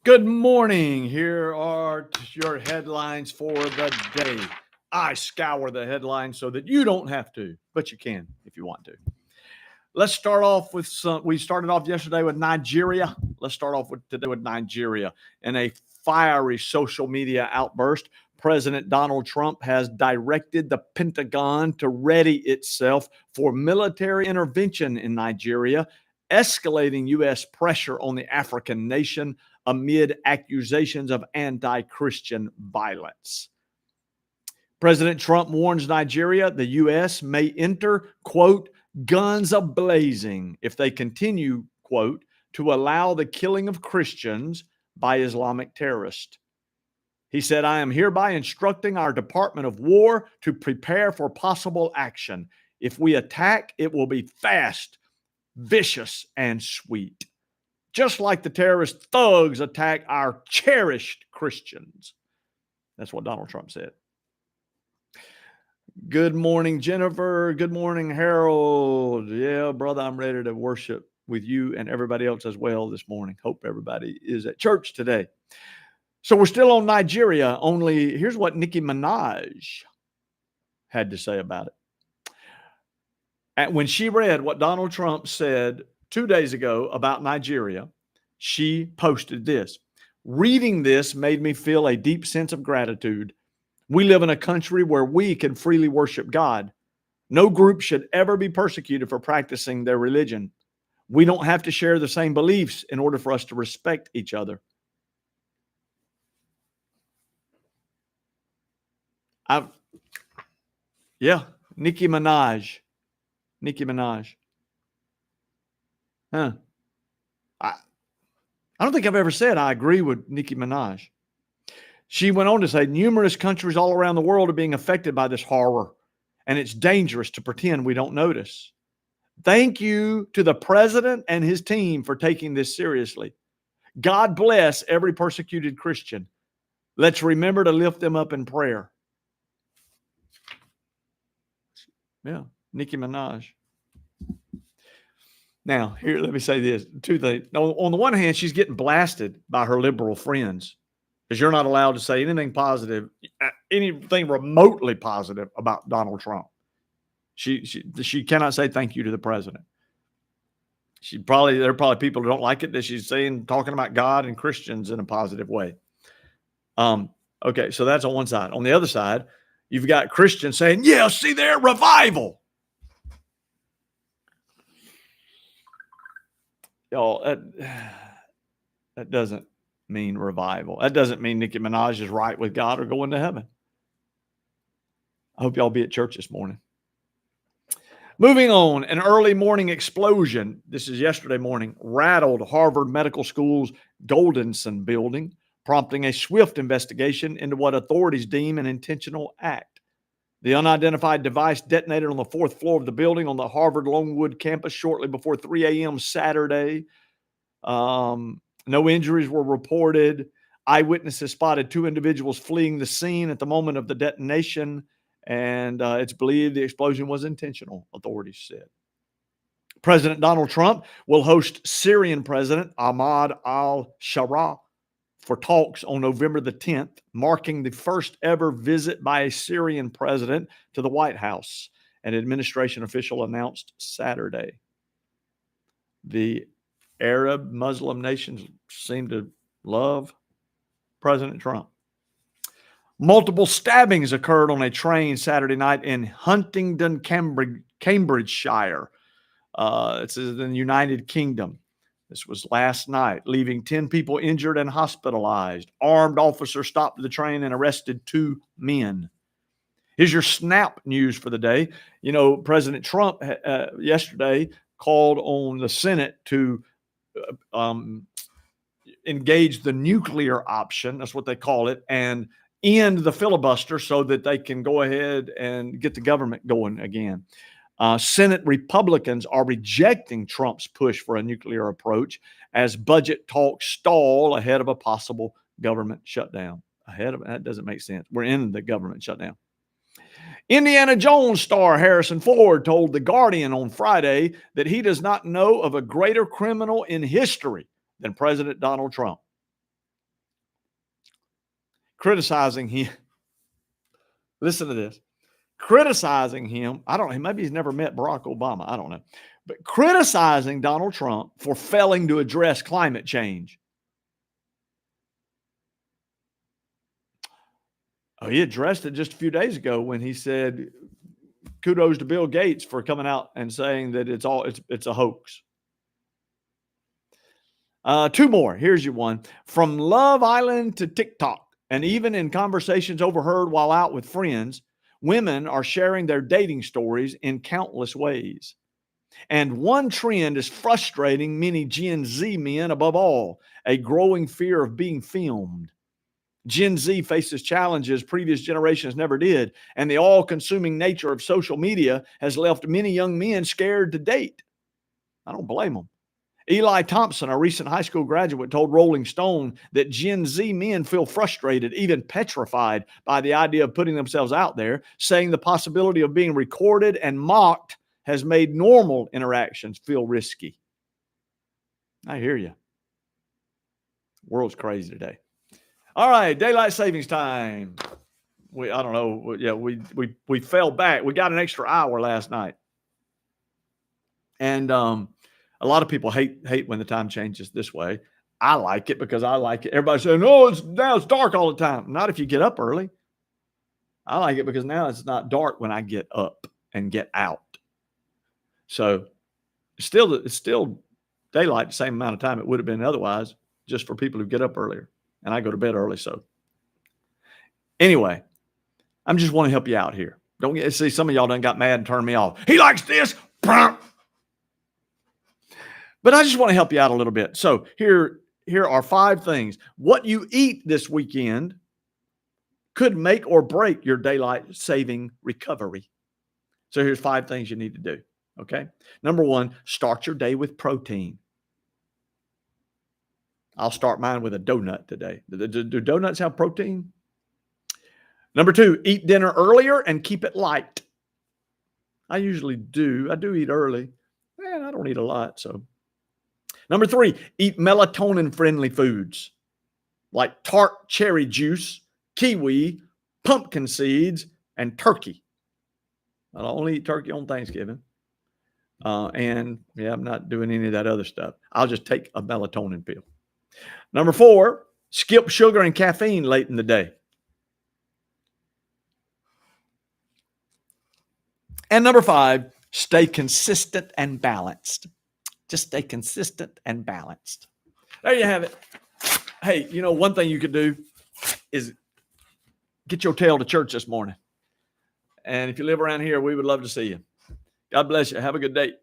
Good morning. Here are your headlines for the day. I scour the headlines so that you don't have to, but you can if you want to. Let's start off with some. We started off yesterday with Nigeria. Let's start off with today with Nigeria. In a fiery social media outburst, President Donald Trump has directed the Pentagon to ready itself for military intervention in Nigeria, escalating U.S. pressure on the African nation amid accusations of anti Christian violence. President Trump warns Nigeria the U.S. may enter, quote, guns a blazing if they continue, quote, to allow the killing of Christians by Islamic terrorists. He said, I am hereby instructing our Department of War to prepare for possible action. If we attack, it will be fast, vicious, and sweet. Just like the terrorist thugs attack our cherished Christians. That's what Donald Trump said. Good morning, Jennifer. Good morning, Harold. Yeah, brother, I'm ready to worship with you and everybody else as well this morning. Hope everybody is at church today. So we're still on Nigeria, only here's what Nicki Minaj had to say about it. And when she read what Donald Trump said 2 days ago about Nigeria, she posted this. Reading this made me feel a deep sense of gratitude. We live in a country where we can freely worship God. No group should ever be persecuted for practicing their religion. We don't have to share the same beliefs in order for us to respect each other. Nicki Minaj. Nicki Minaj. I don't think I've ever said I agree with Nicki Minaj. She went on to say, numerous countries all around the world are being affected by this horror, and it's dangerous to pretend we don't notice. Thank you to the president and his team for taking this seriously. God bless every persecuted Christian. Let's remember to lift them up in prayer. Yeah, Nicki Minaj. Now, here, let me say this. Two things. On the one hand, she's getting blasted by her liberal friends because you're not allowed to say anything positive, anything remotely positive about Donald Trump. She cannot say thank you to the president. There are probably people who don't like it that she's talking about God and Christians in a positive way. Okay, so that's on one side. On the other side, you've got Christians saying, yeah, see there, revival. Y'all, that doesn't mean revival. That doesn't mean Nicki Minaj is right with God or going to heaven. I hope y'all be at church this morning. Moving on, an early morning explosion, this is yesterday morning, rattled Harvard Medical School's Goldenson building, prompting a swift investigation into what authorities deem an intentional act. The unidentified device detonated on the fourth floor of the building on the Harvard Longwood campus shortly before 3 a.m. Saturday. No injuries were reported. Eyewitnesses spotted two individuals fleeing the scene at the moment of the detonation, and it's believed the explosion was intentional, authorities said. President Donald Trump will host Syrian President Ahmad al-Shara for talks on November the 10th, marking the first ever visit by a Syrian president to the White House, an administration official announced Saturday. The Arab Muslim nations seem to love President Trump. Multiple stabbings occurred on a train Saturday night in Huntingdon, Cambridgeshire. It's in the United Kingdom. This was last night, leaving 10 people injured and hospitalized. Armed officers stopped the train and arrested 2 men. Here's your snap news for the day. You know, President Trump yesterday called on the Senate to engage the nuclear option, that's what they call it, and end the filibuster so that they can go ahead and get the government going again. Senate Republicans are rejecting Trump's push for a nuclear approach as budget talks stall ahead of a possible government shutdown. That doesn't make sense. We're in the government shutdown. Indiana Jones star Harrison Ford told The Guardian on Friday that he does not know of a greater criminal in history than President Donald Trump. criticizing him. Listen to this. Criticizing him. I don't know. Maybe he's never met Barack Obama. I don't know. But criticizing Donald Trump for failing to address climate change. Oh, he addressed it just a few days ago when he said, kudos to Bill Gates for coming out and saying that it's a hoax. Two more. Here's your one. From Love Island to TikTok, and even in conversations overheard while out with friends, women are sharing their dating stories in countless ways. And one trend is frustrating many Gen Z men above all, a growing fear of being filmed. Gen Z faces challenges previous generations never did, and the all-consuming nature of social media has left many young men scared to date. I don't blame them. Eli Thompson, a recent high school graduate, told Rolling Stone that Gen Z men feel frustrated, even petrified by the idea of putting themselves out there, saying the possibility of being recorded and mocked has made normal interactions feel risky. I hear you. World's crazy today. All right, daylight savings time. I don't know. Yeah, we fell back. We got an extra hour last night. And a lot of people hate when the time changes this way. I like it because I like it. Everybody's saying, "No, now it's dark all the time." Not if you get up early. I like it because now it's not dark when I get up and get out. So it's still daylight the same amount of time it would have been otherwise, just for people who get up earlier. And I go to bed early. So anyway, I'm just want to help you out here. Don't see some of y'all done got mad and turned me off. He likes this. But I just want to help you out a little bit. So here are 5 things. What you eat this weekend could make or break your daylight saving recovery. So here's 5 things you need to do. Okay. Number 1, start your day with protein. I'll start mine with a donut today. Do donuts have protein? Number 2, eat dinner earlier and keep it light. I usually do. I do eat early. And I don't eat a lot. So, number 3, eat melatonin-friendly foods like tart cherry juice, kiwi, pumpkin seeds, and turkey. I only eat turkey on Thanksgiving. And I'm not doing any of that other stuff. I'll just take a melatonin pill. Number 4, skip sugar and caffeine late in the day. And number 5, stay consistent and balanced. Just stay consistent and balanced. There you have it. Hey, one thing you could do is get your tail to church this morning. And if you live around here, we would love to see you. God bless you. Have a good day.